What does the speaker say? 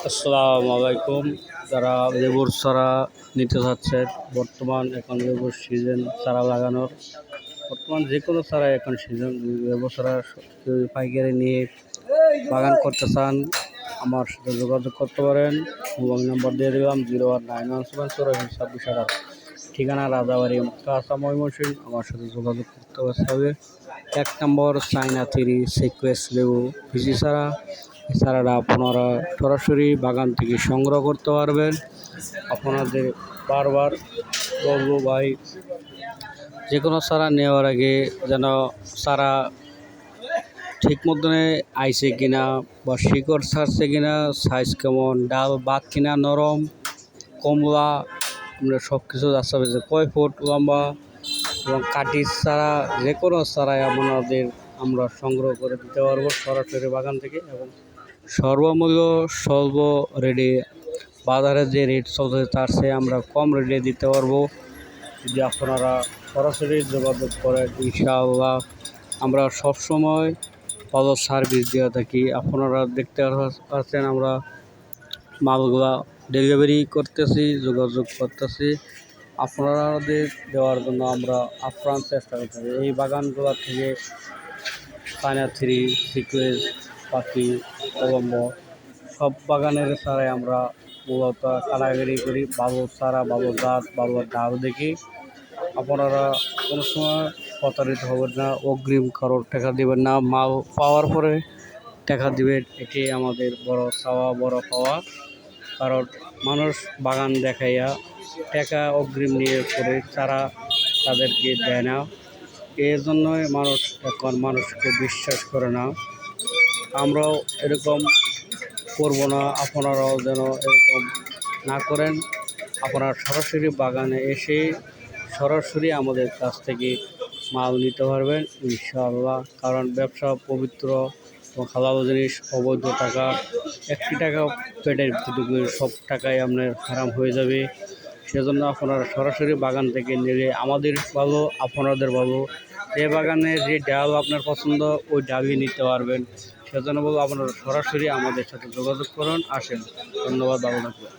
আসসালামু আলাইকুম। যারা লেবুর চারা নিতে চাচ্ছেন, বর্তমান এখন লেবুর সিজন চারা লাগানোর। বর্তমান যে কোনো চারা এখন সিজন, লেবু চারা কেউ পাইকারি নিয়ে বাগান করতে চান, আমার সাথে যোগাযোগ করতে পারেন। মোবাইল নাম্বার দিয়ে দিলাম 01917 84 26 28। ঠিকানা রাজাবাড়ি কাঁচা ময়মনসিংহ। আমার সাথে যোগাযোগ করতে হবে। 1 নম্বর চায়না 3 সিকোয়েন্স লেবু পিসি চারা। চারাটা আপনারা সরাসরি বাগান থেকে সংগ্রহ করতে পারবেন। আপনাদের বারবার বলবো ভাই, যে কোনো চারা নেওয়ার আগে যেন চারা ঠিক মতনে আইছে কিনা বা শিকড় ছাড়ছে কিনা, সাইজ কেমন, ডাল বাঁক কিনা, নরম কমলা, আমরা সব কিছু যাচ্ছে যে কয় ফুট লম্বা এবং কাটির চারা, যে কোনো চারাই আমরা সংগ্রহ করে দিতে পারবো সরাসরি বাগান থেকে। এবং সর্বমূল্য স্বল্প রেটে, বাজারে যে রেট চলছে তার চেয়ে আমরা কম রেটে দিতে পারবো যদি আপনারা সরাসরি যোগাযোগ করেন। ইনশাআল্লাহ আমরা সবসময় ভালো সার্ভিস দিয়ে থাকি। আপনারা দেখতে পাচ্ছেন আমরা মালগুলা ডেলিভারি করতেছি, যোগাযোগ করতেছি। আপনাদের দেওয়ার জন্য আমরা আপ্রাণ চেষ্টা করতেছি। এই বাগানগুলো থেকে চায়না 3 সিকোয়েন্স, পাখি, কলম্বো সব বাগানের চারাই আমরা মূলত কালাগারি করি। ভালো চারা, ভালো জাত, ভালো ডাল দেখি। আপনারা কোনো সময় প্রতারিত হবেন না, অগ্রিম কারোর টাকা দেবেন না, মাল পাওয়ার পরে টাকা দিবেন। এটি আমাদের বড় চাওয়া, বড় পাওয়া। কারণ মানুষ বাগান দেখাইয়া টাকা অগ্রিম নিয়ে করে চারা তাদেরকে দেয় না। এর জন্যই মানুষ এখন মানুষকে বিশ্বাস করে না। আমরাও এরকম করব না, আপনারাও যেন এরকম না করেন। আপনারা সরাসরি বাগানে এসে সরাসরি আমাদের কাছ থেকে মাল নিতে পারবেন ইনশাআল্লাহ। কারণ ব্যবসা পবিত্র ও হালাল জিনিস। অবৈধ টাকা, একটি টাকা পেটের ভিতরে সব টাকাই আপনার হারাম হয়ে যাবে। সেজন্য আপনারা সরাসরি বাগান থেকে নিলে আমাদের ভালো, আপনাদের ভালো। যে বাগানের যে ডাল আপনার পছন্দ ওই ডালই নিতে পারবেন। সেজন্য বলবো আপনারা সরাসরি আমাদের সাথে যোগাযোগ করুন, আসেন। ধন্যবাদ, ভালো থাকবেন।